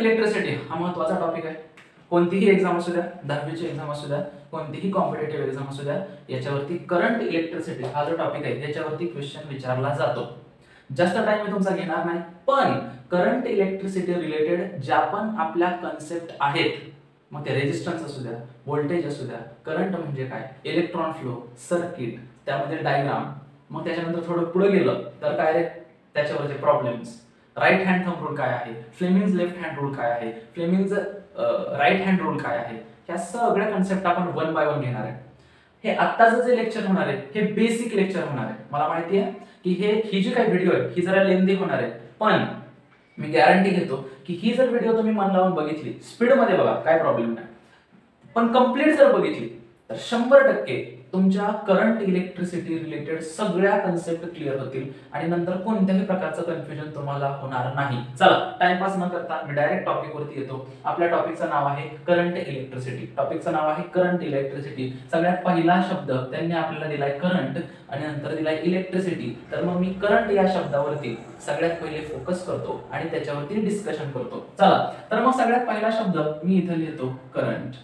Electricity हा महत्त्वाचा topic आहे. कोणतीही एक्झाम असू द्या, 10वीची एक्झाम असू द्या, कोणतीही कॉम्पिटेटिव्ह एक्झाम असू द्या, याच्यावरती करंट इलेक्ट्रिसिटी हा जो टॉपिक आहे याच्यावरती क्वेश्चन विचारला जातो. जास्त टाइम मी तुमचा घेणार नाही, पण करंट इलेक्ट्रिसिटी रिलेटेड ज्या पण आपल्या कन्सेप्ट आहेत, मग ते रेजिस्टन्स असू द्या, व्होल्टेज असू द्या, करंट म्हणजे काय, इलेक्ट्रॉन फ्लो, सर्किट, त्यामध्ये डायग्राम, मग त्याच्यानंतर थोडं पुढे गेलं तर काय रे त्याच्यावरचे problems, right hand thumb rule काय आहे, फ्लेमिंग्स लेफ्ट हँड रूल काय आहे, फ्लेमिंग्स राईट हँड रूल काय आहे, ह्या सगळ्या कन्सेप्ट आपण वन बाय वन घेणार आहे. हे आत्ताचं जे लेक्चर होणार आहे हे बेसिक लेक्चर होणार आहे. मला माहिती आहे की ही जी काही व्हिडिओ आहे ही जरा लेंदी होणार आहे, पण मी गॅरंटी घेतो की ही जर व्हिडिओ तुम्ही मन लावून बघितली, स्पीड मध्ये बघा काय प्रॉब्लेम नाही, पण कंप्लीट जर बघितली तर 100% तुमच्या करंट इलेक्ट्रिसिटी रिलेटेड सगळ्या कन्सेप्ट क्लिअर होतील आणि नंतर कोणत्याही प्रकारचं कन्फ्युजन तुम्हाला होणार नाही. चला टाइमपास न करता मी डायरेक्ट टॉपिक वरती येतो. आपल्या टॉपिकचं नाव आहे करंट इलेक्ट्रिसिटी. टॉपिकचं नाव आहे करंट इलेक्ट्रिसिटी. सगळ्यात पहिला शब्द त्यांनी आपल्याला दिलाय करंट आणि नंतर दिलाय इलेक्ट्रिसिटी. तर मग मी करंट या शब्दावरती सगळ्यात पहिले फोकस करतो आणि त्याच्यावरती डिस्कशन करतो. चला तर मग सगळ्यात पहिला शब्द मी इथे लिहितो करंट.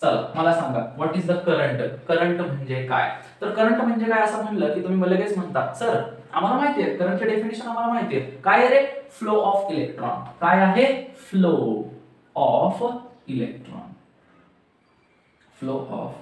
चला मला सांगा what is the current. Current म्हणजे काय? तर करंट म्हणजे काय असं म्हणलं की तुम्ही मला लगेच म्हणता सर आम्हाला माहिती आहे करंटचे डेफिनेशन आम्हाला माहिती आहे. काय आहे रे? Flow of electron. काय आहे? Flow of electron. Flow of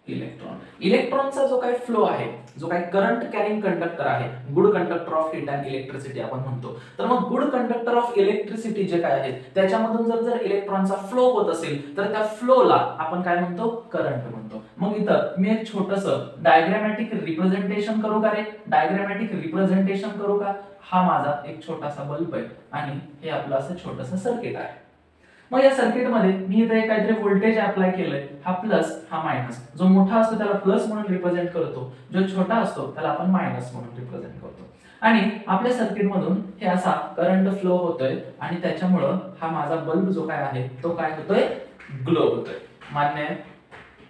electron. इलेक्ट्रॉनचा जो काही फ्लो आहे, जो काही करंट कॅरिंग कंडक्टर आहे, good conductor of heat and electricity आपण म्हणतो. तर मग गुड कंडक्टर ऑफ इलेक्ट्रिसिटी जे काय आहे त्याच्यामधून जर इलेक्ट्रॉनचा फ्लो होत असेल तर त्या फ्लोला आपण काय म्हणतो? करंट म्हणतो. मग इथं मी एक छोटंसं डायग्रामॅटिक रिप्रेझेंटेशन करू का रे? डायग्रामॅटिक रिप्रेझेंटेशन करू का? हा माझा एक छोटासा बल्ब आहे आणि हे आपलं असं छोटंसं सर्किट आहे. मग या सर्किट मध्ये मी इथे काहीतरी व्होल्टेज अप्लाय केलंय, हा प्लस हा मायनस. जो मोठा असतो त्याला प्लस म्हणून रिप्रेझेंट करतो, जो छोटा असतो त्याला आपण मायनस म्हणून रिप्रेझेंट करतो. आणि आपल्या सर्किट मधून हे असा करंट फ्लो होतोय आणि त्याच्यामुळं हा माझा बल्ब जो काय आहे तो काय होतोय? ग्लो होतोय. मान्य?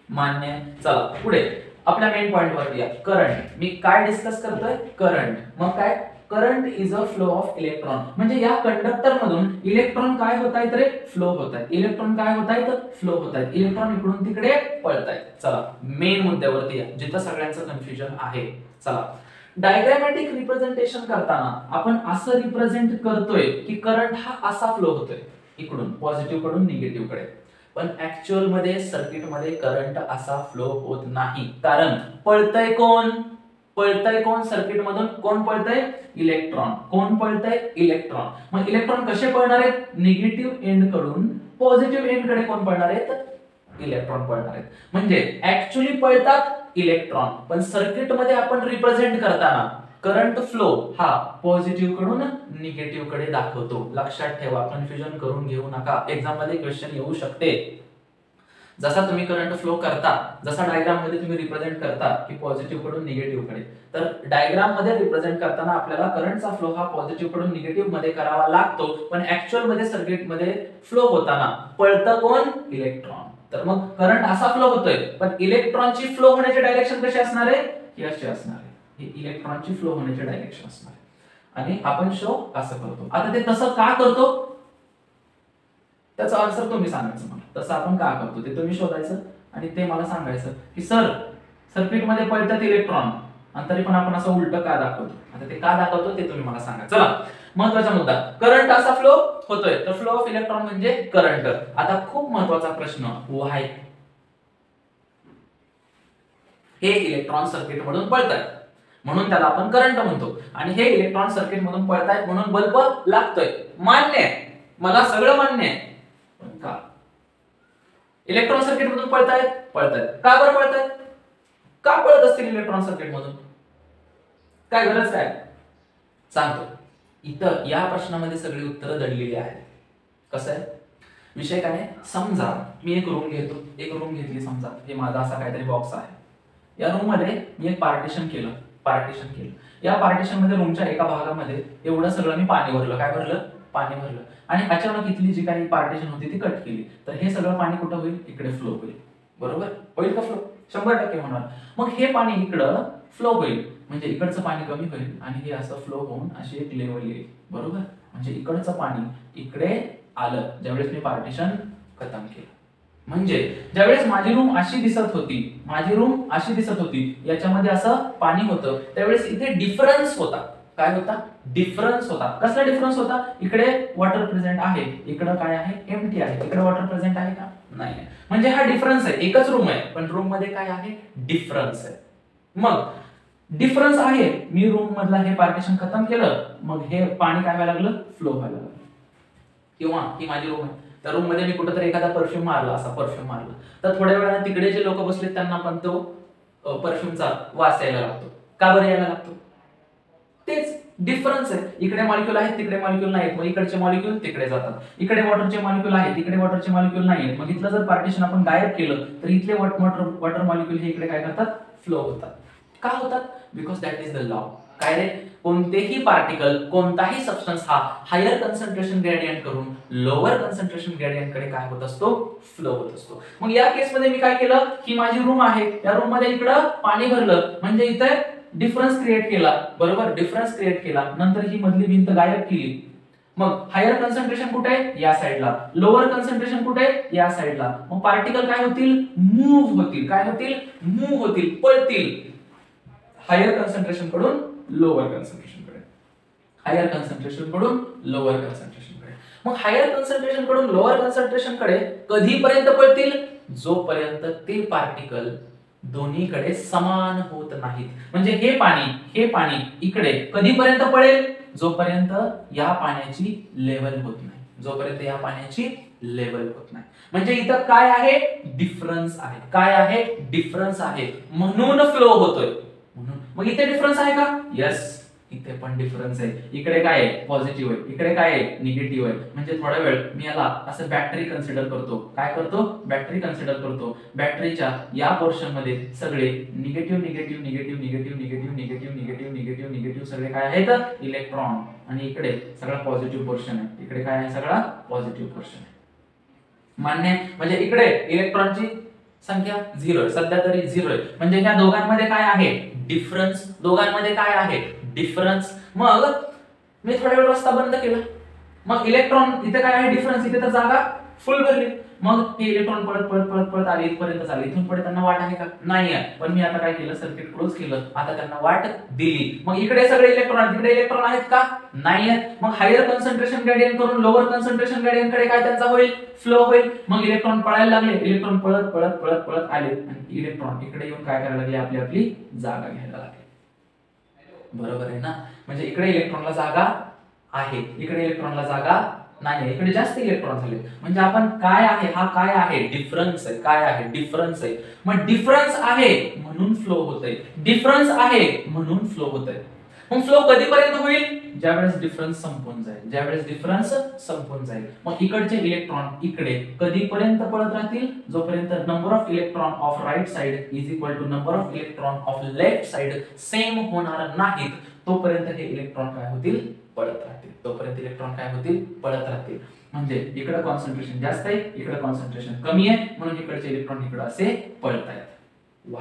मान्य. चला पुढे आपल्या मेन पॉइंट वरती या. करंट. मी काय डिस्कस करतोय? करंट. मग काय? Current is a flow of electron. म्हणजे या कंडक्टर मधून इलेक्ट्रॉन काय होत आहेत रे? फ्लो होत आहेत. इलेक्ट्रॉन काय होत आहेत? फ्लो होत आहेत. इलेक्ट्रॉन इकडून तिकडे पळत आहेत. चला मेन मुद्द्यावरती या जिथं सगळ्यांचं कन्फ्युजन आहे. चला डायग्रामॅटिक रिप्रेझेंटेशन करताना आपण असं रिप्रेझेंट करतोय की करंट हा असा फ्लो होतोय इकडून पॉझिटिव्ह कडून निगेटिव्ह कडे, पण ऍक्च्युअल मध्ये सर्किट मध्ये करंट असा फ्लो होत नाही. कारण पळतय कोण? पळतय कोण? सर्किट मधून कोण पळतय? इलेक्ट्रॉन. कोण पळतय? इलेक्ट्रॉन. मग इलेक्ट्रॉन कसे पळणार आहेत? निगेटिव्ह एंड कडून पॉझिटिव्ह एंड कडे कोण पळणार आहेत? इलेक्ट्रॉन पळणार आहेत. म्हणजे ऍक्च्युअली पळतात इलेक्ट्रॉन, पण सर्किट मध्ये आपण रिप्रेझेंट करताना करंट फ्लो हा पॉझिटिव्ह कडून निगेटिव्ह कडे दाखवतो. लक्षात ठेवा, कन्फ्युजन करून घेऊ नका. एक्झाम मध्ये क्वेश्चन येऊ शकते. जसा तुम्ही करंट फ्लो करता, जसा डायग्राम मध्ये तुम्ही रिप्रेझेंट करता की पॉझिटिव्ह कडून निगेटिव्ह कडे, तर डायग्राम मध्ये रिप्रेझेंट करताना आपल्याला करंटचा फ्लो हा पॉझिटिव्ह कडून निगेटिव्ह मध्ये करावा लागतो, पण ऍक्च्युअल मध्ये सर्किट मध्ये फ्लो होताना पळतं कोण? इलेक्ट्रॉन. तर मग करंट असा फ्लो होतोय, पण इलेक्ट्रॉनची फ्लो होण्याची डायरेक्शन कशी असणार आहे? ही अशी असणार आहे. ही इलेक्ट्रॉनची फ्लो होण्याची डायरेक्शन असणार आहे आणि आपण शो असं करतो. आता ते तसं का करतो त्याचा आन्सर तुम्ही सांगायचं मला. तसं आपण का करतो ते तुम्ही शोधायचं आणि ते मला सांगायचं की सर सर्किट मध्ये पळतात इलेक्ट्रॉन आणि तरी पण आपण असं उलट का दाखवतो. आता ते का दाखवतो ते तुम्ही मला सांगा. चला महत्वाचा मुद्दा, करंट असा फ्लो होतोय तर फ्लो ऑफ इलेक्ट्रॉन म्हणजे करंट. आता खूप महत्वाचा प्रश्न, व्हाय? हे इलेक्ट्रॉन सर्किट मधून पळतात म्हणून त्याला आपण करंट म्हणतो आणि हे इलेक्ट्रॉन सर्किट मधून पळतायत म्हणून बल्ब लागतोय. मान्य आहे, मला सगळं मान्य आहे. पण का इलेक्ट्रॉन सर्किट मधून पळतायत? पळतायत. का बरं पळतायत? का पळत असतील इलेक्ट्रॉन सर्किट मधून? काय गरज काय? सांगतो. इथं या प्रश्नामध्ये सगळी उत्तरं दडलेली आहेत. कसं आहे विषय? काय आहे? समजा मी एक रूम घेतो, एक रूम घेतली. समजा हे माझा असा काहीतरी बॉक्स आहे. या रूम मध्ये मी एक पार्टिशन केलं. या पार्टिशन मध्ये रूमच्या एका भागामध्ये एवढं सगळं मी पाणी भरलं. काय भरलं? पाणी भरलं. आणि अचानक इथली जी काही पार्टिशन होती ती कट केली, तर हे सगळं पाणी कुठं होईल? इकडे फ्लो होईल. बरोबर होईल का फ्लो? 100% होणार. मग हे पाणी इकडं फ्लो होईल म्हणजे इकडचं पाणी कमी होईल आणि हे असं फ्लो होऊन अशी एक लेवल येईल. बरोबर, म्हणजे इकडचं पाणी इकडे आलं ज्यावेळेस मी पार्टिशन खतम केलं. म्हणजे ज्यावेळेस माझी रूम अशी दिसत होती याच्यामध्ये असं पाणी होतं, त्यावेळेस इथे डिफरन्स होता. काय होता? डिफरन्स होता. कसला डिफरन्स होता? इकडे वॉटर प्रेझेंट आहे, इकडे काय आहे? एम्प्टी आहे. इकडे वॉटर प्रेझेंट आहे का? नाही. म्हणजे हा डिफरन्स आहे. एकच रूम आहे पण रूम मध्ये काय आहे? डिफरन्स आहे. मग डिफरन्स आहे, मी रूम मधला हे पार्टिशन खतम केलं, मग हे पाणी काय व्हायला लागलं? फ्लो व्हायला लागलं. किंवा ही माझी रूम आहे, त्या रूम मध्ये मी कुठेतरी एखादा परफ्यूम मारला, असा परफ्यूम मारला, तर थोड्या वेळाने तिकडे जे लोक बसलेत त्यांना पण तो परफ्यूमचा वास यायला लागतो. का बरं यायला लागतो? तेच डिफरन्स आहे. इकडे मॉलिक्यूल आहेत, तिकडे मॉलिक्यूल नाहीत, मग इकडचे मॉलिक्यूल तिकडे जातात. इकडे वॉटरचे मॉलिक्यूल आहेत, तिकडे वॉटरचे मॉलिक्यूल नाहीत, मग इथलं जर पार्टिशन आपण गायब केलं तर इथले वॉटर मॉलिक्यूल हे इकडे काय करतात? फ्लो होतात. का होतात? Because that is the law. काय रे? कोणतेही पार्टिकल, कोणताही सबस्टन्स हा हायर कन्संट्रेशन ग्रेडियंट करून लोअर कन्संट्रेशन ग्रेडियंट कडे काय होत असतो? फ्लो होत असतो. मग या केस मध्ये मी काय केलं की माझी रूम आहे, या रूम मध्ये इकडं पाणी भरलं, म्हणजे इथे डिफरन्स क्रिएट केला. बरोबर? डिफरन्स क्रिएट केला, नंतर ही मधली भिंत गायब केली. मग हायर कन्संट्रेशन कुठे आहे? या साइडला. लोअर कन्संट्रेशन कुठे आहे? या साइडला. मग पार्टिकल काय होतील? मूव्ह होतील. काय होतील? मूव्ह होतील, पळतील. हायर कन्संट्रेशन कडून लोअर कन्संट्रेशन कडे, हायर कन्संट्रेशन कडून लोअर कन्संट्रेशन कडे. मग हायर कन्संट्रेशन कडून लोअर कन्संट्रेशन कडे कधीपर्यंत पळतील? जोपर्यंत ते पार्टिकल दोन्हीकडे समान होत नाहीत. म्हणजे हे पाणी इकडे कधीपर्यंत पळेल? जोपर्यंत या पाण्याची लेवल होत नाही. जोपर्यंत या पाण्याची लेवल होत नाही. म्हणजे इथं काय आहे? डिफरन्स आहे. काय आहे? डिफरन्स आहे, म्हणून फ्लो होतोय. म्हणून मग इथे डिफरन्स आहे का? यस, इथे पण डिफरन्स आहे. इकडे काय आहे? पॉझिटिव्ह आहे, इकडे काय आहे? निगेटिव्ह आहे. म्हणजे थोडा वेळ मी याला असं बॅटरी कन्सिडर करतो. काय करतो? बॅटरी कन्सिडर करतो. बॅटरीच्या या पोर्शन मध्ये सगळे negative negative negative negative negative negative negative negative negative सगळे काय आहेत? इलेक्ट्रॉन. आणि इकडे सगळा पॉझिटिव्ह पोर्शन आहे. इकडे काय आहे? सगळा पॉझिटिव्ह पोर्शन आहे. मान्य? म्हणजे इकडे इलेक्ट्रॉनची संख्या 0 आहे, सध्या तरी 0 आहे. म्हणजे ह्या दोघांमध्ये काय आहे? डिफरन्स. दोघांमध्ये काय आहे? डिफरन्स. मग मी थोड्या वेळ रस्ता बंद केला, मग इलेक्ट्रॉन इथे काय आहे? डिफरन्स. इथे तर जागा फुल भरली. मग हे इलेक्ट्रॉन पळत पळत पळत पळत आले इथपर्यंत आले. इथून पुढे त्यांना वाट आहे का? नाही आहे. पण मी आता काय केलं? सर्किट क्लोज केलं. आता त्यांना वाट दिली. मग इकडे सगळे इलेक्ट्रॉन, तिकडे इलेक्ट्रॉन आहेत का? नाही आहेत. मग हायर कन्संट्रेशन ग्रेडियंट करून लोअर कन्संट्रेशन ग्रेडियंट कडे काय त्यांचा होईल? फ्लो होईल. मग इलेक्ट्रॉन पळायला लागले. इलेक्ट्रॉन पळत पळत पळत पळत आले आणि इलेक्ट्रॉन इकडे येऊन काय करायला लागले? आपली आपली जागा घ्यायला लागले. बरोबर आहे ना? म्हणजे इकडे इलेक्ट्रॉनला जागा आहे, इकडे इलेक्ट्रॉनला जागा नाही, इकडे जास्त इलेक्ट्रॉन झाले. म्हणजे आपण काय आहे? हा काय आहे? डिफरन्स आहे. काय आहे? डिफरन्स आहे. मग डिफरन्स आहे म्हणून फ्लो होतंय. डिफरन्स आहे म्हणून फ्लो होतंय. मग फ्लो कधीपर्यंत होईल? ज्यावेळेस डिफरन्स संपून जाईल. ज्यावेळेस डिफरन्स संपून जाईल. मग इकडचे इलेक्ट्रॉन इकडे कधीपर्यंत पळत राहतील? जोपर्यंत number of electron of right side is equal to number of electron of left side same होणार नाहीत, तोपर्यंत हे इलेक्ट्रॉन काय होतील? पळत राहतील. तोपर्यंत इलेक्ट्रॉन काय होतील? पळत राहतील. म्हणजे इकडे कॉन्सन्ट्रेशन जास्त आहे, इकडे कॉन्सन्ट्रेशन कमी आहे, म्हणून इकडचे इलेक्ट्रॉन इकडे असे पळतायत.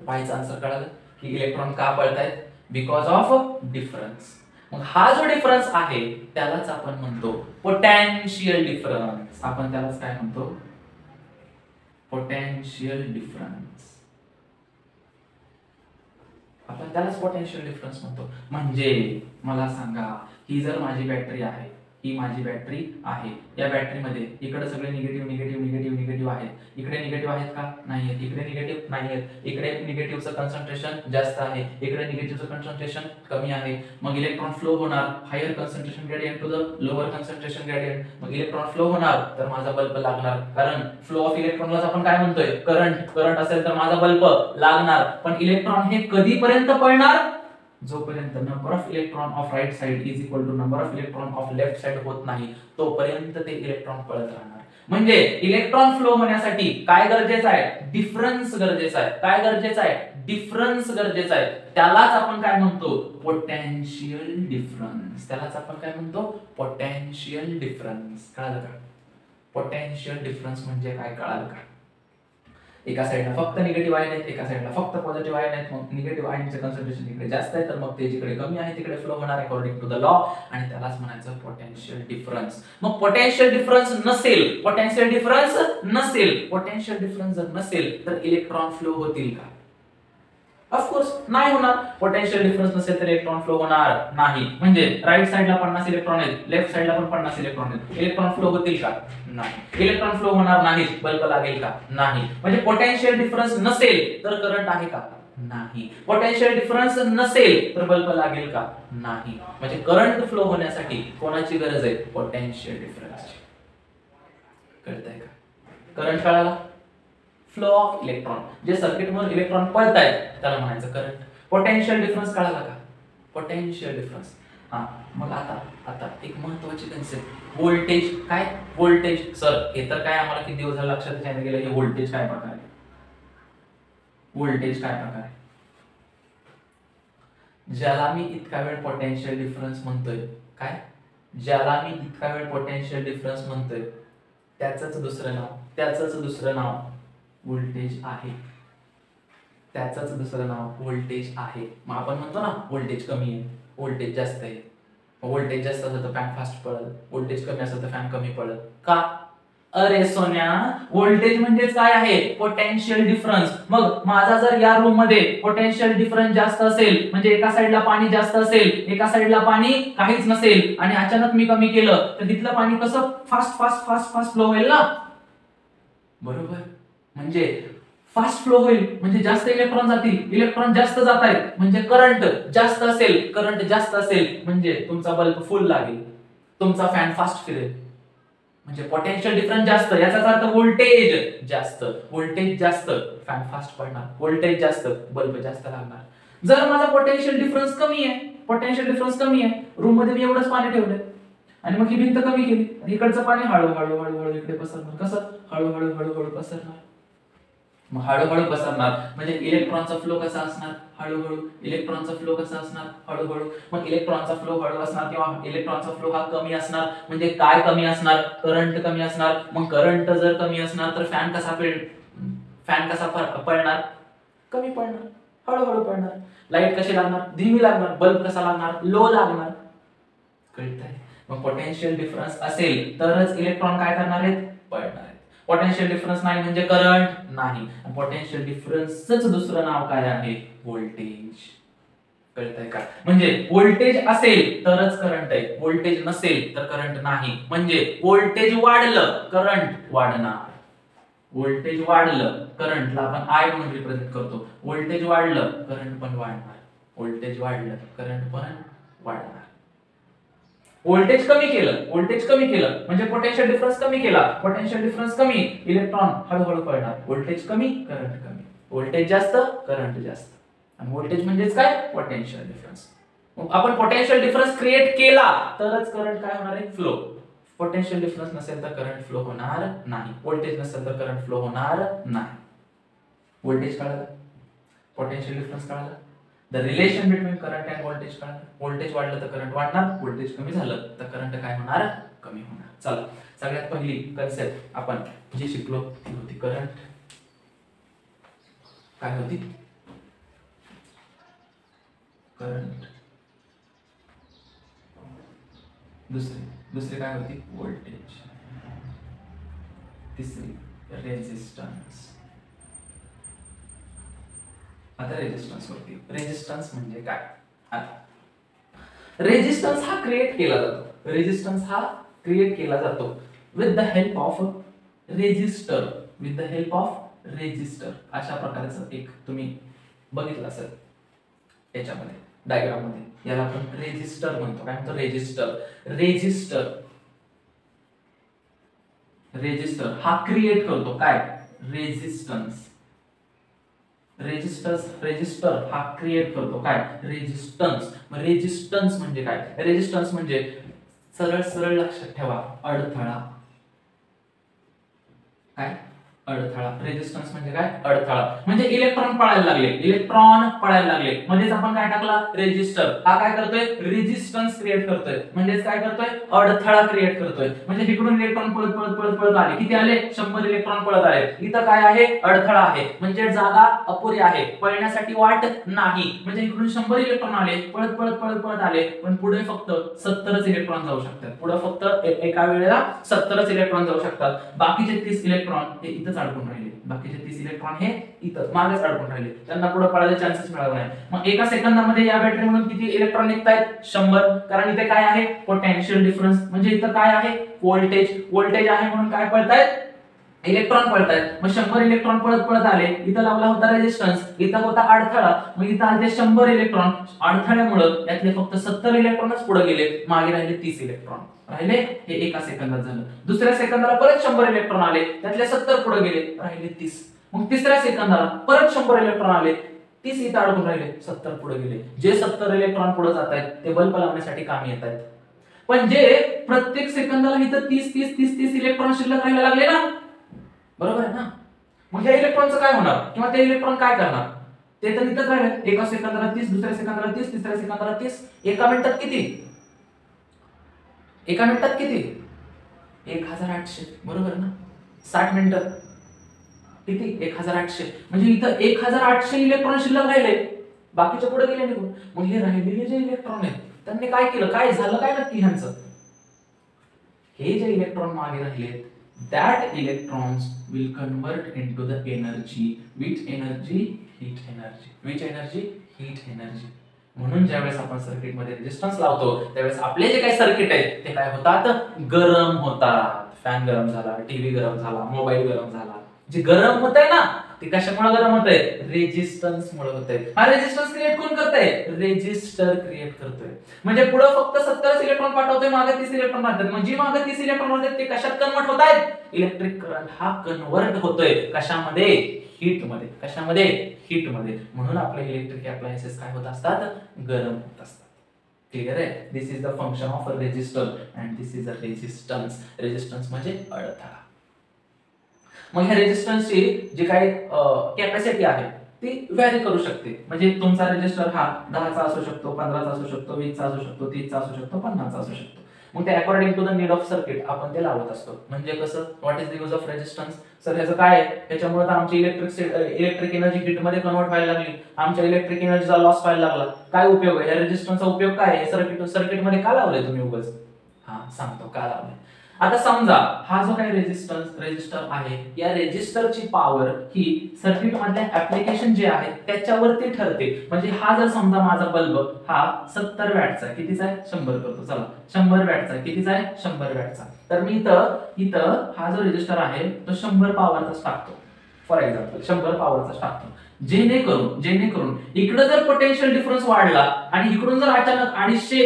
वायचा आन्सर कळालं की इलेक्ट्रॉन का पळतायत? Because of difference. मग हा जो डिफरन्स आहे त्यालाच आपण म्हणतो पोटेन्शियल डिफरन्स. आपण त्यालाच काय म्हणतो? Potential difference. आपण त्यालाच पोटेन्शियल डिफरन्स म्हणतो. म्हणजे मला सांगा, ही जर माझी बॅटरी आहे, ही माझी बॅटरी आहे, या बॅटरीमध्ये इकडे सगळे निगेटिव्ह निगेटिव्ह निगेटिव्ह निगेटिव्ह आहेत. इकडे निगेटिव्ह आहेत का? नाही आहेत. इकडे निगेटिव्ह नाही आहेत. इकडे निगेटिव्हचं कन्संट्रेशन जास्त आहे, इकडे निगेटिव्हचं कन्संट्रेशन कमी आहे. मग इलेक्ट्रॉन फ्लो होणार higher concentration gradient to the lower concentration gradient. मग इलेक्ट्रॉन फ्लो होणार तर माझा बल्ब लागणार, कारण फ्लो ऑफ इलेक्ट्रॉनलाच आपण काय म्हणतोय? करंट. करंट असेल तर माझा बल्ब लागणार. पण इलेक्ट्रॉन हे कधीपर्यंत पळणार? जोपर्यंत number of electron of right side is equal to number of electron of left side होत नाही, तोपर्यंत ते इलेक्ट्रॉन पळत राहणार. म्हणजे इलेक्ट्रॉन फ्लो होण्यासाठी काय गरजेचं आहे? डिफरन्स गरजेचा आहे. काय गरजेचं आहे? डिफरन्स गरजेचा आहे. त्यालाच आपण काय म्हणतो? Potential difference. त्यालाच आपण काय म्हणतो? Potential difference. कळालं का? पोटेन्शियल डिफरन्स म्हणजे काय? कळालं का? एका साईडला फक्त निगेटिव्ह आयन आहेत, एका साईडला फक्त पॉझिटिव्ह आयन आहेत. मग निगेटिव्ह आयनचे कॉन्सन्ट्रेशन इकडे जास्त आहे, तर मग ते जिकडे कमी आहे तिकडे फ्लो होणार अकॉर्डिंग टू द लॉ, आणि त्यालाच म्हणायचं पोटेन्शियल डिफरन्स. मग पोटेन्शियल डिफरन्स नसेल, पोटेन्शियल डिफरन्स नसेल, पोटेन्शियल डिफरन्स जर नसेल तर इलेक्ट्रॉन फ्लो होतील का? ऑफकोर्स नाही होणार. पोटेन्शियल डिफरन्स नसेल तर इलेक्ट्रॉन फ्लो होणार नाही. म्हणजे राईट साइडला 50 इलेक्ट्रॉन आहेत, लेफ्ट साइडला पण 50 इलेक्ट्रॉन आहेत, इलेक्ट्रॉन फ्लो होतील का? नाही. इलेक्ट्रॉन फ्लो होणार नाही, बल्ब लागेल का? नाही. म्हणजे पोटेन्शियल डिफरन्स नसेल तर करंट आहे का? नाही. पोटेन्शियल डिफरन्स नसेल तर बल्ब लागेल का? नाही. म्हणजे करंट फ्लो होण्यासाठी कोणाची गरज आहे? पोटेन्शियल डिफरन्सची. कळतंय का? करंट कळाला? फ्लो ऑफ इलेक्ट्रॉन, जे सर्किट मध्ये इलेक्ट्रॉन पळतायत त्याला म्हणायचं करंट. पोटेन्शियल डिफरन्स कळाला का? Potential difference. हा, मग आता एक महत्त्वाची कन्सेप्ट, व्होल्टेज. काय व्होल्टेज? सर हे तर काय आम्हाला किती दिवस झाले लक्षात येण्यात गेलं की व्होल्टेज काय प्रकार आहे? व्होल्टेज काय प्रकार आहे? ज्याला मी इतका वेळ पोटेन्शियल डिफरन्स म्हणतोय, काय ज्याला मी इतका वेळ पोटेन्शियल डिफरन्स म्हणतोय त्याचंच दुसरं नाव व्होल्टेज आहे. त्याचंच दुसरं नाव व्होल्टेज आहे. मग आपण म्हणतो ना व्होल्टेज कमी आहे, व्होल्टेज जास्त आहे. व्होल्टेज जास्त असेल तर फॅन फास्ट पळेल, व्होल्टेज कमी असेल तर फॅन कमी पळेल. का? अरे सोन्या, व्होल्टेज म्हणजे काय आहे? Potential difference. मग माझा जर या रूम मध्ये पोटेन्शियल डिफरन्स जास्त असेल, म्हणजे एका साईडला पाणी जास्त असेल, एका साईडला पाणी काहीच नसेल, आणि अचानक मी कमी केलं तर तिथलं पाणी कसं fast fast fast fast flow होईल ना? बरोबर. म्हणजे फास्ट फ्लो होईल म्हणजे जास्त इलेक्ट्रॉन जातील, इलेक्ट्रॉन जास्त जात आहेत म्हणजे करंट जास्त असेल, करंट जास्त असेल म्हणजे तुमचा बल्ब फुल लागेल, तुमचा फॅन फास्ट फिरेल. म्हणजे पोटेन्शियल डिफरन्स जास्त, याचा अर्थ व्होल्टेज जास्त. व्होल्टेज जास्त, फॅन फास्ट पळणार. व्होल्टेज जास्त, बल्ब जास्त लागणार. जर माझा पोटेन्शियल डिफरन्स कमी आहे, पोटेन्शियल डिफरन्स कमी आहे, रूम मध्ये मी एवढंच पाणी ठेवलंय आणि मग ही भिंत कमी केली, इकडचं पाणी हळूहळू हळूहळू इकडे पसरणार. कसं? हळूहळू हळूहळू पसरणार. मग हळूहळू पसरणार म्हणजे इलेक्ट्रॉनचा फ्लो कसा असणार? हळूहळू. इलेक्ट्रॉनचा फ्लो कसा असणार? हळूहळू. मग इलेक्ट्रॉनचा फ्लो हळू असणार किंवा इलेक्ट्रॉनचा फ्लो हा कमी असणार, म्हणजे काय कमी असणार? करंट कमी असणार. मग करंट जर कमी असणार तर फॅन कसा पळणार? कमी पळणार, हळूहळू पळणार. लाईट कशी लागणार? धीमी लागणार. बल्ब कसा लागणार? लो लागणार. कळतंय? मग पोटेन्शियल डिफरन्स असेल तरच इलेक्ट्रॉन काय करणार आहेत? पळणार आहेत. पोटेन्शियल डिफरन्स नाही म्हणजे करंट नाही. पोटेन्शियल डिफरन्सच दुसरं नाव काय आहे? व्होल्टेज. कळतंय का? म्हणजे व्होल्टेज असेल तरच करंट आहे, व्होल्टेज नसेल तर करंट नाही. म्हणजे व्होल्टेज वाढलं करंट वाढणार. व्होल्टेज वाढलं, करंटला आपण आय म्हणून रिप्रेझेंट करतो. व्होल्टेज वाढलं करंट पण वाढणार. व्होल्टेज वाढलं करंट पण वाढणार. व्होल्टेज कमी केलं म्हणजे पोटेन्शियल डिफरन्स कमी केला. पोटेन्शियल डिफरन्स कमी, इलेक्ट्रॉन हळूहळू पळणार. व्होल्टेज कमी, करंट कमी. व्होल्टेज जास्त, करंट जास्त. आणि व्होल्टेज म्हणजेच काय? Potential difference. मग आपण पोटेन्शियल डिफरन्स क्रिएट केला तरच करंट काय होणार आहे? फ्लो. पोटेन्शियल डिफरन्स नसेल तर करंट फ्लो होणार नाही. व्होल्टेज नसेल तर करंट फ्लो होणार नाही. व्होल्टेज कळलं, पोटेन्शियल डिफरन्स कळलं, the relation between current and voltage कळलं. व्होल्टेज वाढलं तर करंट वाढणार, व्होल्टेज कमी झालं तर करंट काय होणार? कमी होणार. चला, सगळ्यात पहिली कन्सेप्ट आपण जी शिकलो ती होती करंट. काय होती? करंट. दुसरी काय होती? व्होल्टेज. तिसरी रेजिस्टन्स. आता रेजिस्टन्स होती. रेजिस्टन्स म्हणजे काय? आता रेजिस्टन्स हा क्रिएट केला जातो. रेजिस्टन्स हा क्रिएट केला जातो with the help of resistor. With the help of resistor अशा प्रकारचं एक तुम्ही बघितलं असेल याच्यामध्ये डायग्राम मध्ये. याला आपण रेजिस्टर म्हणतो. काय म्हणतो? रेजिस्टर. रेजिस्टर हा क्रिएट करतो काय? रेजिस्टन्स. रेजिस्टर हा क्रिएट करतो काय? रेजिस्टन्स. मग रेजिस्टन्स म्हणजे काय? रेजिस्टन्स म्हणजे सरळ लक्षात ठेवा, अडथळा. काय? अडथळा. रेजिस्टन्स म्हणजे काय? अडथळा. म्हणजे इलेक्ट्रॉन पळायला लागले, इलेक्ट्रॉन पळायला लागले, म्हणजेच आपण काय टाकला? रेजिस्टर. हा काय करतोय? रेजिस्टन्स क्रिएट करतोय, म्हणजेच काय करतोय? अडथळा क्रिएट करतोय. म्हणजे इकडून इलेक्ट्रॉन पळत पळत पळत पळत आले, किती आले? 100 इलेक्ट्रॉन पळत आले. इथं काय आहे? अडथळा आहे, म्हणजे जागा अपुरी आहे, पळण्यासाठी वाट नाही. म्हणजे इकडून 100 इलेक्ट्रॉन आले, पळत पळत पळत पळत आले, पण पुढे फक्त 70च इलेक्ट्रॉन जाऊ शकतात. पुढे फक्त एका वेळेला 70च इलेक्ट्रॉन जाऊ शकतात. बाकीचे 30 इलेक्ट्रॉन हे इथंच अडकून राहिले. बाकीचे 30 इलेक्ट्रॉन हे इथं मागेच अडकून राहिले, त्यांना पुढे पळायचे चान्सेस मिळाले नाही. मग एका सेकंदामध्ये या बॅटरीमधून किती इलेक्ट्रॉन निघतायत? 100. कारण इथे काय आहे? Potential difference. म्हणजे इथं काय आहे? व्होल्टेज. व्होल्टेज आहे म्हणून काय पळतायत? इलेक्ट्रॉन पळतायत. मग 100 इलेक्ट्रॉन पळत पळत आले, इथं लावला होता रेजिस्टन्स, इथं होता अडथळा, मग इथं आले 100 इलेक्ट्रॉन. अडथळ्यामुळे यातले फक्त 70 इलेक्ट्रॉनच पुढे गेले, मागे राहिले 30 इलेक्ट्रॉन. राहिले हे एका सेकंदात झालं. दुसऱ्या सेकंदाला परत 100 इलेक्ट्रॉन आले, त्यातले 70 पुढे गेले, राहिले 30. मग तिसऱ्या सेकंदाला परत 100 इलेक्ट्रॉन आले, 30 इथं अडकून राहिले, 70 पुढे गेले. जे 70 इलेक्ट्रॉन पुढे जात आहेत ते बल्ब लावण्यासाठी कामी येत आहेत. पण जे प्रत्येक सेकंदाला इथं 30 इलेक्ट्रॉन शिल्लक राहायला लागले ना, बरोबर आहे ना? मग या इलेक्ट्रॉनचं काय होणार? किंवा ते इलेक्ट्रॉन काय करणार? ते तर इथंच राहिले. एका सेकंदाला 30, दुसऱ्या सेकंदाला 30, तिसऱ्या सेकंदाला 30. एका मिनिटात किती? एका मिनिटात किती? 1800. बरोबर ना? 60 मिनिटं किती? 1800. म्हणजे इथं 1800 इलेक्ट्रॉन शिल्लक राहिले, बाकीचे पुढे गेले निघून. मग हे राहिलेले जे इलेक्ट्रॉन आहेत त्यांनी काय केलं? काय झालं काय नक्की ह्यांचं? हे जे इलेक्ट्रॉन मागे राहिलेत, that electrons will convert into the energy. Which energy? Heat energy. Which energy? Heat energy. म्हणून ज्यावेळेस आपण सर्किट मध्ये रेजिस्टन्स लावतो त्यावेळेस आपले जे काही सर्किट आहेत ते काय होतात? गरम होतात. फॅन गरम झाला, टीव्ही गरम झाला, मोबाईल गरम झाला. जे गरम होतंय ना ते कशामुळे गरम होतंय? रेजिस्टन्स मुळे होतंय. हा रेजिस्टन्स क्रिएट कोण करतंय? रेजिस्टर क्रिएट करतोय. म्हणजे पुढे फक्त 70 इलेक्ट्रॉन पाठवतोय, मागे 30 इलेक्ट्रॉन राहतात. म्हणजे मागे 30 इलेक्ट्रॉन राहतात ते कशात कन्वर्ट होत आहेत? इलेक्ट्रिक करंट हा कन्वर्ट होतोय कशामध्ये? हीट मध्ये. कशामध्ये? हीट मध्ये. म्हणून आपले इलेक्ट्रिक अप्लायन्सेस काय होत असतात? गरम होत असतात. क्लियर आहे? This is the function of a register and this is a resistance. Resistance म्हणजे अडथळा. मग ह्या रेजिस्टन्सची जी काही कॅपॅसिटी आहे ती व्हॅरी करू शकते. म्हणजे तुमचा रेजिस्टर हा 10 चा असू शकतो, 15 चा असू शकतो, 20 चा असू शकतो, 30 चा असू शकतो, 50 चा असू शकतो. मग ते according to the need of circuit आपण ते लावत असतो. म्हणजे कसं? What is the use of resistance? Sir ह्याचं काय आहे? त्याच्यामुळे तर आमची इलेक्ट्रिक एनर्जी हीट मध्ये कन्वर्ट व्हायला लागली, आमच्या इलेक्ट्रिक एनर्जीचा लॉस व्हायला लागला. काय उपयोग आहे? या रेजिस्टन्सचा उपयोग काय आहे? सर्किट मध्ये का लावलंय तुम्ही उगाच? हा सांगतो का लावलंय. आता समजा हा जो काही रेजिस्टर आहे, या रेजिस्टरची पॉवर ही सर्किट मधल्या ऍप्लिकेशन जे आहे त्याच्यावरती ठरते. म्हणजे हा जर समजा माझा बल्ब हा 70 वॅटचा आहे, कितीचा आहे? 100 करतो चला, 100 वॅटचा आहे, कितीचा आहे? 100 वॅटचा. तर मी इथं हा जो रेजिस्टर आहे तो 100 पॉवरचाच टाकतो. फॉर एक्झाम्पल 100 पॉवरचाच टाकतो. जेणेकरून इकडे जर पोटेन्शियल डिफरन्स वाढला आणि इकडून जर अचानक 250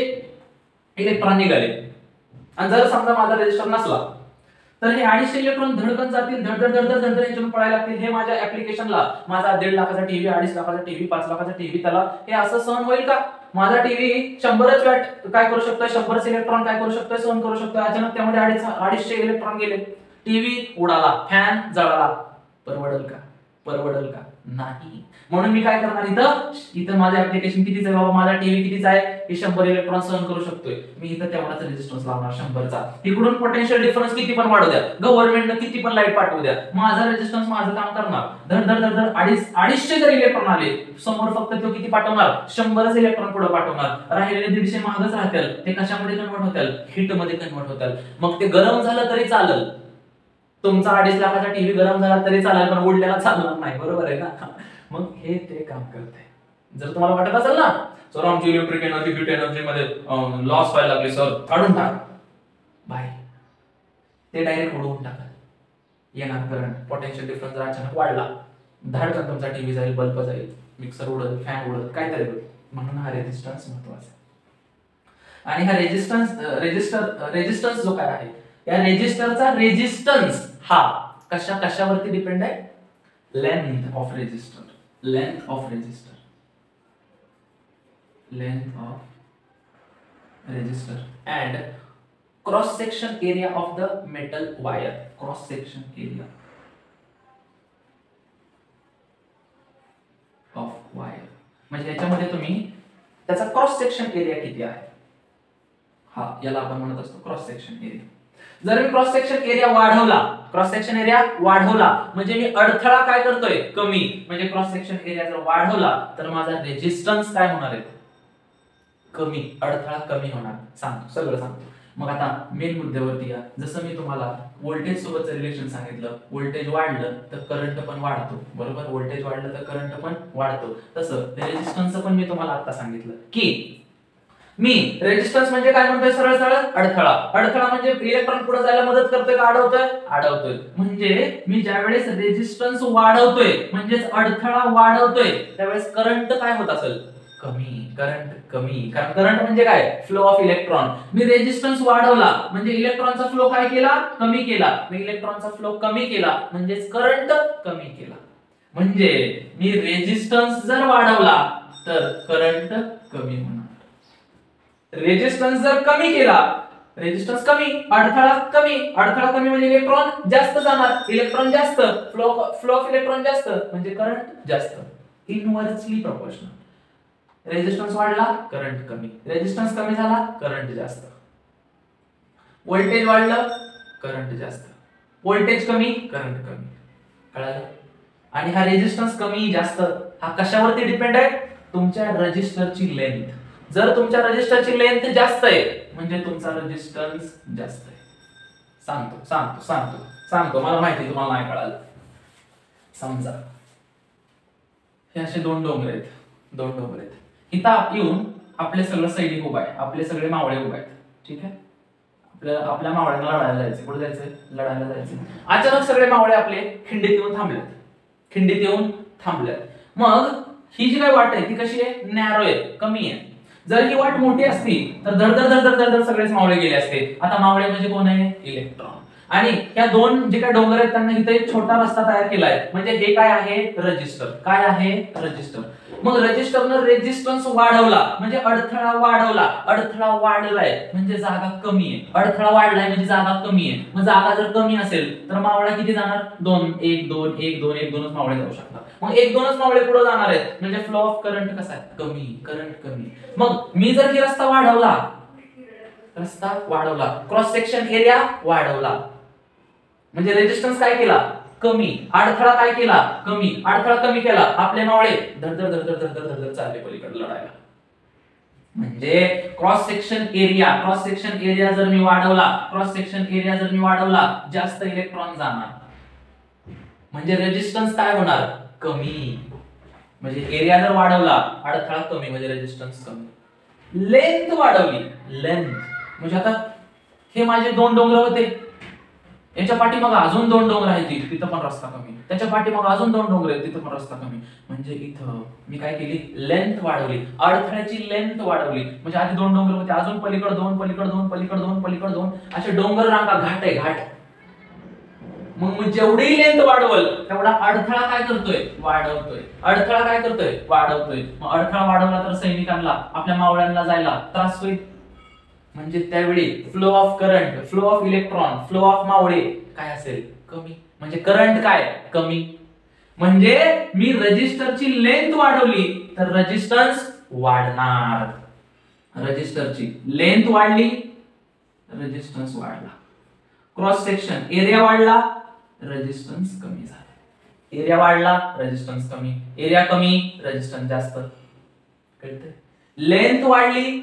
इलेक्ट्रॉन निघाले आणि जर समजा माझा रेजिस्टर नसला तर हे 250 इलेक्ट्रॉन धडकन जातील, धडधड याच्यातून पळायला लागतील. हे माझ्या ऍप्लिकेशनला, माझा 1.5 लाखाचा टीव्ही, 2.5 लाखाचा टीव्ही, 5 लाखाचा टीव्ही, त्याला हे असं सहन होईल का? माझा टीव्ही 100च वॅट काय करू शकतोय? 100च इलेक्ट्रॉन काय करू शकतोय? सहन करू शकतोय. अचानक त्यामध्ये 250 इलेक्ट्रॉन गेले, टीव्ही उडाला, फॅन जळाला. परवडेल का? परवडेल का? नाही. म्हणून मी काय करणार? इथं माझं ऍप्लिकेशन कितीच आहे बाबा? माझा टीव्ही कितीचा आहे? हे 100 इलेक्ट्रॉन सहन करू शकतोय. मी इथं तेवढाच रेजिस्टन्स लावणार 100चा. इकडून पोटेन्शियल डिफरन्स किती पण वाढू द्या, गव्हर्नमेंटने किती पण लाईट पाठवू द्या, माझा रेजिस्टन्स माझं काम करणार. धड 250 जर इलेक्ट्रॉन आले समोर, फक्त तो किती पाठवणार? 100च इलेक्ट्रॉन पुढे पाठवणार. राहिलेले 150 मागच राहतील. ते कशामध्ये कन्वर्ट होतील? हीट मध्ये कन्वर्ट होतील. मग ते गरम झालं तरी चालेल, तुमचा 2.5 लाखाचा टीव्ही गरम झाला तरी चालेल, पण उडलेला चालणार नाही. बरोबर आहे ना? मग हे ते काम करते. जर तुम्हाला वाटत असेल ना सर आमची इलेक्ट्रिक एनर्जी हीट एनर्जी मध्ये लॉस व्हायला लागले सर, काढून टाक बाय, ते डायरेक्ट उडवून टाका. येणार करंट, पोटेन्शियल डिफरन्स जर अचानक वाढला, धाडकन तुमचा टीव्ही जाईल, बल्ब जाईल, मिक्सर उडेल, फॅन उडेल, काहीतरी होईल. म्हणून हा रेजिस्टन्स महत्वाचा. आणि हा रेजिस्टन्स जो काय आहे, या रेजिस्टरचा रेजिस्टन्स हा कशावरती डिपेंड आहे? Length of resistor. Length of resistor and cross section area of the metal wire. Cross section area म्हणजे याच्यामध्ये तुम्ही त्याचा क्रॉस सेक्शन एरिया किती आहे हा याला आपण म्हणत असतो क्रॉस सेक्शन एरिया. जर मी क्रॉस सेक्शन एरिया वाढवला, क्रॉस सेक्शन एरिया वाढवला म्हणजे मी अडथळा काय करतोय कमी, म्हणजे क्रॉस सेक्शन एरिया जर वाढवला तर माझा रेजिस्टन्स काय होणार आहे कमी, अडथळा कमी होणार. सांगतो सगळं सांगतो. मग आता मेन मुद्द्यावरती या. जसं मी तुम्हाला व्होल्टेज सोबतचं रिलेशन सांगितलं, व्होल्टेज वाढलं तर करंट पण वाढतो, बरोबर. व्होल्टेज वाढलं तर करंट पण वाढतो. तसं रेजिस्टन्स पण मी तुम्हाला आता सांगितलं की मी रेजिस्टन्स म्हणजे काय म्हणतोय सरळ सरळ अडथळा. अडथळा म्हणजे इलेक्ट्रॉन पुढे जायला मदत करतोय का अडवतोय, अडवतोय. म्हणजे मी ज्यावेळेस रेजिस्टन्स वाढवतोय म्हणजेच अडथळा वाढवतोय त्यावेळेस करंट काय होत असेल कमी, करंट कमी. कारण करंट म्हणजे काय flow of electron. Me resistance वाढवला म्हणजे इलेक्ट्रॉनचा फ्लो काय केला कमी केला, मी इलेक्ट्रॉनचा फ्लो कमी केला म्हणजेच करंट कमी केला. म्हणजे मी रेजिस्टन्स जर वाढवला तर करंट कमी होणार. रेजिस्टन्स जर कमी केला, रेजिस्टन्स कमी अडथळा कमी, अडथळा कमी म्हणजे इलेक्ट्रॉन जास्त जाणार, इलेक्ट्रॉन जास्त फ्लो ऑफ इलेक्ट्रॉन जास्त म्हणजे करंट जास्त. Inversely proportional. रेजिस्टन्स वाढला करंट कमी, रेजिस्टन्स कमी झाला करंट जास्त. व्होल्टेज वाढलं करंट जास्त, व्होल्टेज कमी करंट कमी. कळालं. आणि हा रेजिस्टन्स कमी जास्त हा कशावरती डिपेंड आहे तुमच्या रेजिस्टरची लेंथ. जर तुमच्या रेजिस्टरची लेंथ जास्त आहे म्हणजे तुमचा रेजिस्टन्स जास्त आहे. सांगतो सांगतो सांगतो सांगतो मला माहिती तुम्हाला नाही कळालं. समजा हे असे दोन डोंगर आहेत, दोन डोंगर आहेत. इथं येऊन आपले सगळं सैनिक उभा आहे, आपले सगळे मावळे उभा आहेत. ठीक आहे. आपल्या मावळ्यांना लढायला जायचं. कुठे जायचंय लढायला जायचं. अचानक सगळे मावळे आपले खिंडीत येऊन थांबलेत, खिंडीत येऊन थांबलेत. मग ही जी काही वाट आहे ती कशी आहे नॅरो आहे, कमी आहे. जर ही वाट मोठी असती तर धडधड धडधड धडधड सगळेच मावळे गेले असते. आता मावळे म्हणजे कोण आहे इलेक्ट्रॉन. आणि या दोन जे काही डोंगर आहेत त्यांना इथे एक छोटा रस्ता तयार केलाय म्हणजे हे काय आहे रजिस्टर. काय आहे रजिस्टर. मग रजिस्टरनं रेजिस्टन्स वाढवला म्हणजे अडथळा वाढवला, अडथळा वाढलाय म्हणजे जागा कमी आहे, अडथळा वाढलाय म्हणजे जागा कमी आहे. मग जागा जर कमी असेल तर मावळा किती जाणार 2 1 2 1 2 1 2च मावळे जाऊ शकतात. मग 1 2च मावळे पुढे जाणार आहेत म्हणजे फ्लो ऑफ करंट कसा आहे कमी, करंट कमी. मग मी जर ही रस्ता वाढवला, रस्ता वाढवला, क्रॉस सेक्शन एरिया वाढवला म्हणजे रेजिस्टन्स काय केला कमी, अडथळा काय केला कमी, अडथळा कमी केला, आपले मावळे धडधड धडधड धडधड धडधड चालले पलीकडे लढायला. म्हणजे cross section area, cross section area जर मी वाढवला, क्रॉस सेक्शन एरिया जर मी वाढवला जास्त इलेक्ट्रॉन जाणार म्हणजे रेजिस्टन्स काय होणार कमी. म्हणजे एरिया जर वाढवला अडथळा कमी म्हणजे रेजिस्टन्स कमी. लेंथ वाढवली, लेंथ म्हणजे आता हे माझे दोन डोंगर होते, याच्या पाठीमागे अजून दोन डोंगर आहेत तिथं पण रस्ता कमी, त्याच्या पाठीमागे अजून दोन डोंगर आहेत तिथं पण रस्ता कमी. म्हणजे इथं मी काय केली लेंथ वाढवली, अडथळ्याची लेंथ वाढवली. म्हणजे आधी दोन डोंगर होते अजून पलीकडे दोन, पलीकडे दोन, पलीकडे दोन, पलीकडे दोन असे डोंगर रांगा, घाट आहे घाट. मग जेवढी लेंथ वाढवल तेवढा अडथळा काय करतोय वाढवतोय, अडथळा काय करतोय वाढवतोय. मग अडथळा वाढवला तर सैनिकांना आपल्या मावळ्यांना जायला त्रास होईल म्हणजे त्यावेळी flow of current, flow of electron, flow of मावळे काय असेल कमी म्हणजे करंट काय कमी. म्हणजे मी रेजिस्टरची लेंथ वाढवली तर रेजिस्टन्स वाढणार. रेजिस्टरची लेंथ वाढली रेजिस्टन्स वाढला. क्रॉस सेक्शन एरिया वाढला रेजिस्टन्स कमी झाला. एरिया वाढला रेजिस्टन्स कमी, एरिया कमी रेजिस्टन्स जास्त. कळतंय. लेंथ वाढली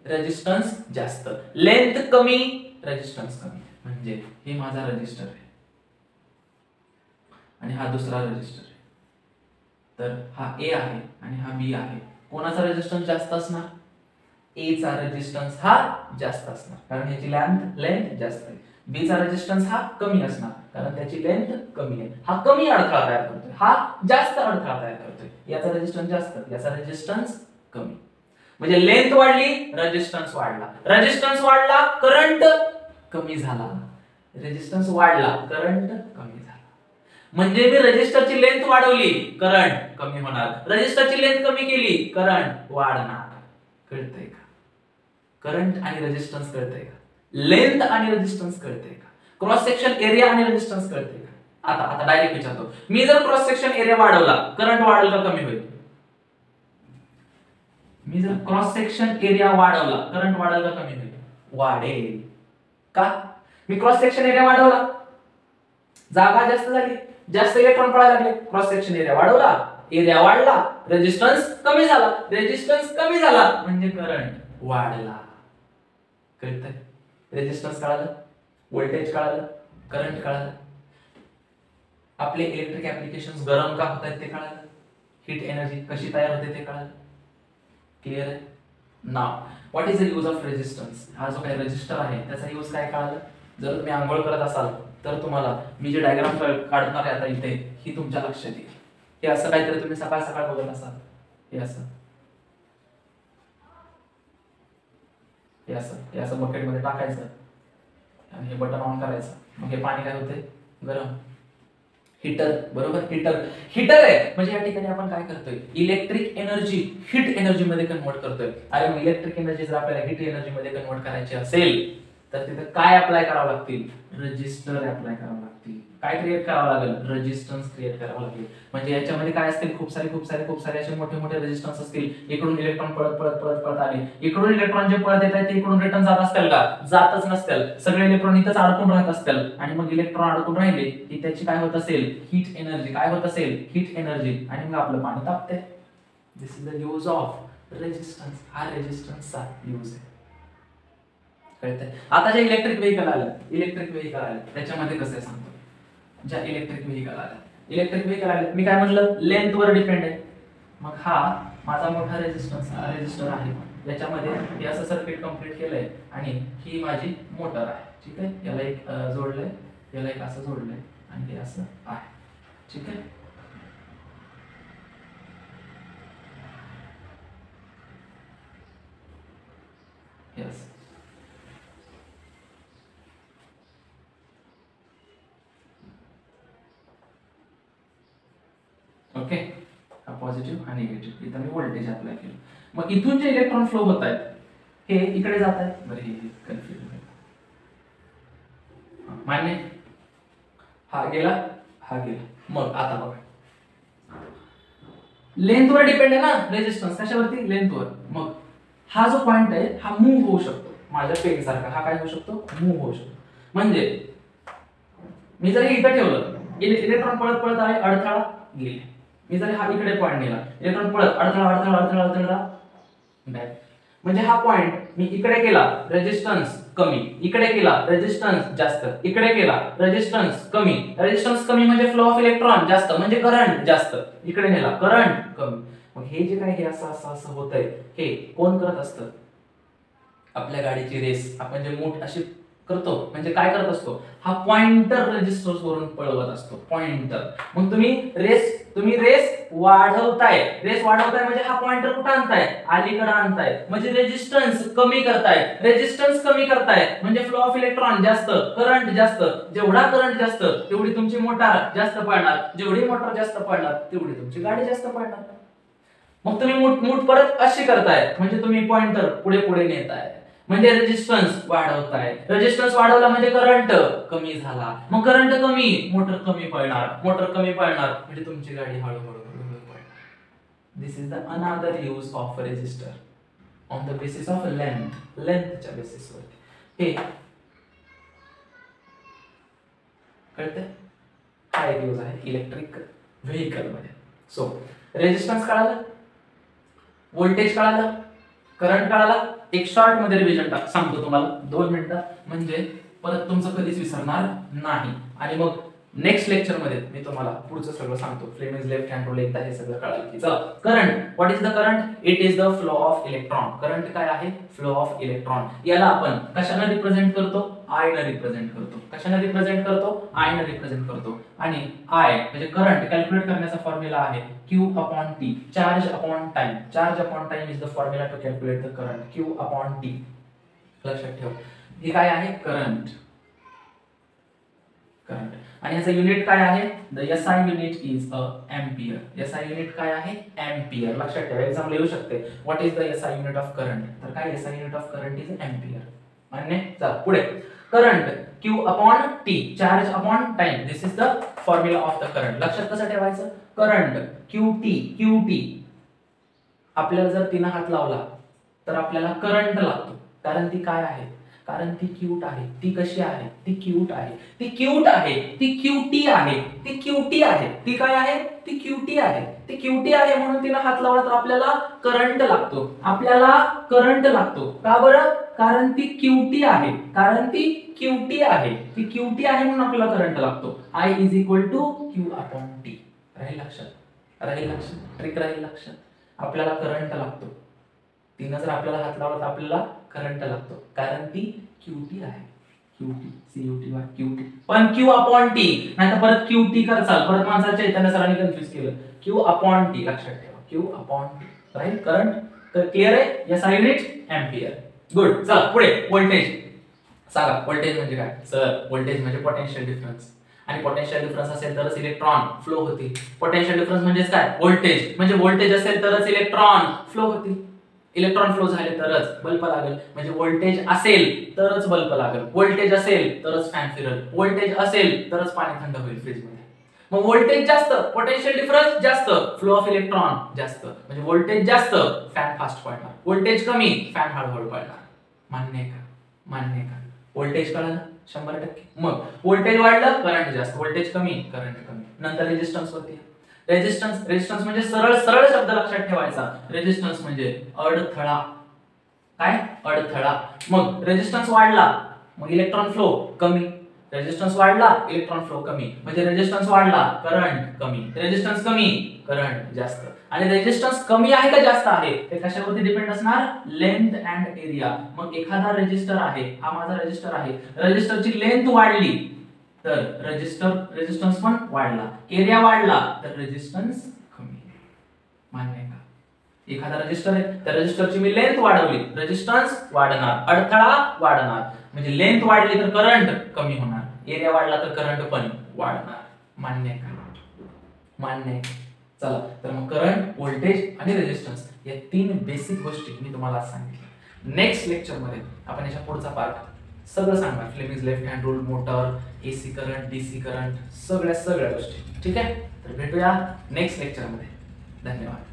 रेजिस्टन्स जास्त, लेंथ कमी रेजिस्टन्स कमी. म्हणजे हे माझा रेजिस्टर आहे आणि हा दुसरा रेजिस्टर आहे. तर हा ए आहे आणि हा बी आहे. कोणाचा रेजिस्टन्स जास्त असणार ए चा रेजिस्टन्स हा जास्त असणार कारण याची लेंथ जास्त आहे. बी चा रेजिस्टन्स हा कमी असणार कारण त्याची लेंथ कमी आहे. हा कमी अडथळा तयार करतोय, हा जास्त अडथळा तयार करतोय. याचा रेजिस्टन्स जास्त, याचा रेजिस्टन्स कमी. म्हणजे लेंथ वाढली रेजिस्टन्स वाढला, रेजिस्टन्स वाढला करंट कमी झाला, रेजिस्टन्स वाढला करंट कमी झाला. म्हणजे मी रेजिस्टरची लेंथ वाढवली करंट कमी होणार, रेजिस्टरची लेंथ कमी केली करंट वाढणार. कळतंय का. करंट आणि रेजिस्टन्स कळतंय का, लेंथ आणि रेजिस्टन्स कळतंय का, क्रॉस सेक्शन एरिया आणि रेजिस्टन्स कळतंय का. आता डायरेक्ट विचारतो, मी जर क्रॉस सेक्शन एरिया वाढवला करंट वाढेल का कमी होईल मी जर क्रॉस सेक्शन एरिया वाढवला, करंट वाढेल का कमी होईल? वाढेल. का? मी क्रॉस सेक्शन एरिया वाढवला, जागा जास्त झाली, जास्त इलेक्ट्रॉन पडायला लागले, क्रॉस सेक्शन एरिया वाढवला, एरिया वाढला, रेजिस्टन्स कमी झाला, रेजिस्टन्स कमी झाला म्हणजे करंट वाढला. कळतंय? रेजिस्टन्स कळालं, व्होल्टेज कळालं, करंट कळालं. आपले इलेक्ट्रिक ऍप्लिकेशन्स गरम का होत आहेत ते कळालं, हीट एनर्जी कशी तयार होते ते कळालं. क्लिअर आहे? नाव what is the use of resistance? हा जो काही रेजिस्टर आहे त्याचा यूज काय कळालं. जर तुम्ही आंघोळ करत असाल तर तुम्हाला मी जे डायग्राम काढणार आहे आता इथे ही तुमच्या लक्षात येईल. हे असं काहीतरी तुम्ही सकाळ सकाळ बघत असाल, हे असं हे असं हे असं बकेटमध्ये टाकायचं आणि हे बटन ऑन करायचं, मग हे पाणी काय होते? गरम. हीटर, बरोबर? हीटर आहे. म्हणजे या ठिकाणी आपण काय करतोय? इलेक्ट्रिक एनर्जी हीट एनर्जी मध्ये कन्वर्ट करतोय. अरे मग इलेक्ट्रिक एनर्जी जर आपल्याला हीट एनर्जी मध्ये कन्वर्ट करायची असेल तर तिथे काय अप्लाय करावं लागतील? रेजिस्टर अप्लाय करावं लागतील. काय क्रिएट करावं लागेल? रेजिस्टन्स क्रिएट करावं लागेल. म्हणजे याच्यामध्ये काय असतील? खूप सारे असे मोठे मोठे रेजिस्टन्स असतील. इकडून इलेक्ट्रॉन पळत आले, इकडून इलेक्ट्रॉन जे पळत येत आहेत ते इकडून रिटर्न जात असतील का? जातच नसतील. सगळे इलेक्ट्रॉन इथंच अडकून राहत असतील आणि मग इलेक्ट्रॉन अडकून राहिले की त्याची काय होत असेल? Heat energy. काय होत असेल? Heat energy. आणि मग आपलं पाणी तापते. This is the use of resistance. हा रेजिस्टन्सचा यूज आहे. कळतंय? आता जे इलेक्ट्रिक व्हेकल आले त्याच्यामध्ये कसं आहे सांगतो. ज्या इलेक्ट्रिक व्हेकल आले मी काय म्हटलं? लेंथ वर डिपेंड आहे. मग हा माझा मोठा रेजिस्टर आहे, याच्यामध्ये हे असं सर्किट कंप्लीट केलंय आणि ही माझी मोटर आहे. ठीक आहे? याला एक जोडलंय, याला एक असं जोडलंय आणि हे असं आहे. ठीक आहे? यस. ओके, हा पॉझिटिव्ह हा निगेटिव्ह. इथं मी व्होल्टेज अप्लाय केलं. मग इथून जे इलेक्ट्रॉन फ्लो होत आहेत हे इकडे जात आहेत. बरं, हे कन्फ्युजन आहे. मान्य? हा गेला, हा गेला. मग आता बघा, लेंथवर डिपेंड आहे ना रेजिस्टन्स. कशावरती? लेंथवर. मग हा जो पॉइंट आहे हा मूव्ह होऊ शकतो. माझ्या पेन सारखा हा काय होऊ शकतो? मूव्ह होऊ शकतो. म्हणजे मी जर इथं ठेवलं, इलेक्ट्रॉन पळत आहे, अडथळा गेले. मी जर हा इकडे पॉइंट नेला, इलेक्ट्रॉन पळत, अडथळा बॅक. म्हणजे हा पॉइंट मी इकडे केला, रेजिस्टन्स कमी, इकडे केला, रेजिस्टन्स जास्त, इकडे केला, रेजिस्टन्स कमी. रेजिस्टन्स कमी म्हणजे फ्लो ऑफ इलेक्ट्रॉन जास्त, म्हणजे करंट जास्त. इकडे नेला, करंट कमी. मग हे जे काय हे असं होतंय, हे कोण करत असतं? आपल्या गाडीची रेस आपण जे मोठ अशी करतो, म्हणजे काय करत असतो? हा पॉइंटर रेजिस्टर्स वरून पळवत असतो. पॉइंटर. मग तुम्ही रेस वाढवताय म्हणजे हा पॉइंटर कुठे आणताय? अलीकडे आणताय. म्हणजे रेजिस्टन्स कमी करताय म्हणजे फ्लो ऑफ इलेक्ट्रॉन जास्त, करंट जास्त. जेवढा करंट जास्त तेवढी तुमची मोटार जास्त पळणार, जेवढी मोटार जास्त पळणार तेवढी तुमची गाडी जास्त पळणार. मग तुम्ही मूठ परत अशी करताय म्हणजे तुम्ही पॉइंटर पुढे नेताय, म्हणजे रेजिस्टन्स वाढवताय. रेजिस्टन्स वाढवला म्हणजे करंट कमी झाला. मग करंट कमी, मोटर कमी पळणार म्हणजे तुमची गाडी हळूहळू पळणार. This is the another use of register on the basis of लेंथच्या बेसिसवर. हे कळतंय? हा एक यूज आहे इलेक्ट्रिक व्हेकल मध्ये. सो रेजिस्टन्स कळालं, व्होल्टेज कळालं, करंट कळाला. एक शॉर्ट मध्ये रिव्हिजन सांगतो तुम्हाला 2 मिनिटं, म्हणजे परत तुमचं कधीच विसरणार नाही. आणि मग नेक्स्ट लेक्चर मध्ये मी तुम्हाला पुढचं सगळं सांगतो. फ्लेमिंग्स लेफ्ट हँड रूल एकदा हे सगळं कळालं की चला. Current, what is the current? It is the flow of electron. Current काय आहे? Flow of electron. याला आपण कशाने रिप्रेझेंट करतो? आय ने रिप्रेझेंट करतो. कशाने रिप्रेझेंट करतो? आय ने रिप्रेझेंट करतो. आणि आय म्हणजे करंट कॅल्क्युलेट करण्याचा फॉर्म्युला आहे Q upon T. Charge upon time. Charge upon time is the formula to calculate the current. Q upon T. लक्षात ठेवा. हे काय आहे? करंट. आणि याचं युनिट काय आहे? The SI unit is a ampere. SI unit काय आहे? एम्पियर. लक्षात ठेवा, एक्झाम येऊ शकते. What is the SI unit of current? तर काय SI unit of current is ampere. मान्य? चला पुढे. करंट Q अपॉन T, charge upon time. This is the formula of the current. लक्षात कसं ठेवायचं? करंट QT आपल्याला जर तिनं हात लावला तर आपल्याला करंट लागतो, कारण ती काय आहे, कारण ती क्यूट आहे. ती कशी आहे, ती क्यूट आहे. ती क्यूट आहे, ती क्यूटी आहे, ती क्यूटी आहे. ती काय आहे, ती क्यूटी आहे. ती क्यूटी आहे म्हणून तिनं हात लावला तर आपल्याला करंट लागतो. आपल्याला करंट लागतो. का बरं, कारण ती क्यूटी आहे, कारण ती क्यूटी आहे. ती क्यूटी आहे म्हणून आपल्याला करंट लागतो. I is equal to Q/T. राहील लक्षात, राहील लक्षात, ट्रिक राहील लक्षात. आपल्याला करंट लागतो. तिनं जर आपल्याला हात लावला तर आपल्याला करंट लागतो, कारण ती क्यूटी आहे. Cutie, CUTY, cutie. पण Q/T नाही तर परत क्यूटी करचाल, परत माझा चैतन्य सरांनी कन्फ्युज केलं. Q/T लक्षात ठेवा, Q/T. राईट, करंट क्लिअर आहे. या साइड एम्पियर. गुड. चला पुढे, व्होल्टेज सांगा. व्होल्टेज म्हणजे काय सर? व्होल्टेज म्हणजे पोटेन्शियल डिफरन्स, आणि पोटेन्शियल डिफरन्स असेल तरच इलेक्ट्रॉन फ्लो होतील. पोटेन्शियल डिफरन्स म्हणजे काय? व्होल्टेज. म्हणजे व्होल्टेज असेल तरच इलेक्ट्रॉन फ्लो होतील. इलेक्ट्रॉन फ्लो झाले तरच बल्ब लागेल. म्हणजे व्होल्टेज असेल तरच बल्ब लागेल, व्होल्टेज असेल तरच फॅन फिरेल, व्होल्टेज असेल तरच पाणी थंड होईल फ्रीज मध्ये. मग व्होल्टेज जास्त, पोटेन्शियल डिफरन्स जास्त, फ्लो ऑफ इलेक्ट्रॉन जास्त. म्हणजे व्होल्टेज जास्त, फॅन फास्ट पळणार. व्होल्टेज कमी, फॅन हळूहळू पळणार. मान्य आहे का? मान्य आहे का? व्होल्टेज कळलं 100%. मग व्होल्टेज वाढलं, करंट जास्त, व्होल्टेज कमी, करंट कमी. नंतर रेजिस्टन्स वरती. रेजिस्टन्स म्हणजे सरळ सरळ शब्द लक्षात ठेवायचा. रेजिस्टन्स म्हणजे अडथळा. काय? अडथळा. मग रेजिस्टन्स वाढला मग इलेक्ट्रॉन फ्लो कमी. रेजिस्टन्स वाढला, इलेक्ट्रॉन फ्लो कमी. म्हणजे रेजिस्टन्स वाढला, करंट कमी. रेजिस्टन्स कमी, करंट जास्त. आणि रेजिस्टन्स कमी आहे का जास्त आहे ते कशावरती डिपेंड असणार? Length and area. मग एखादा रेजिस्टर आहे, हा माझा रेजिस्टर आहे, रेजिस्टरची लेंथ वाढली तर रेजिस्टन्स पण वाढला, एरिया वाढला तर रेजिस्टन्स कमी. मान्य आहे का? एखादा रेजिस्टर आहे, त्या रेजिस्टरची मी लेंथ वाढवली, रेजिस्टन्स वाढणार, अडथळा वाढणार. म्हणजे लेंथ वाढली तर करंट कमी होणार, एरिया वाढला तर करंट पण वाढणार. मान्य आहे का? मान्य आहे. चला तर मग करंट, व्होल्टेज आणि रेजिस्टन्स या तीन बेसिक गोष्टी मी तुम्हाला सांगितल्या. नेक्स्ट लेक्चर मध्ये आपण याच्या पुढचा पार्ट सगळं सांगणार. Fleming's left hand rule, motor, AC current, DC current, सगळ्या गोष्टी. ठीक आहे, तर भेटूया नेक्स्ट लेक्चर मध्ये. धन्यवाद.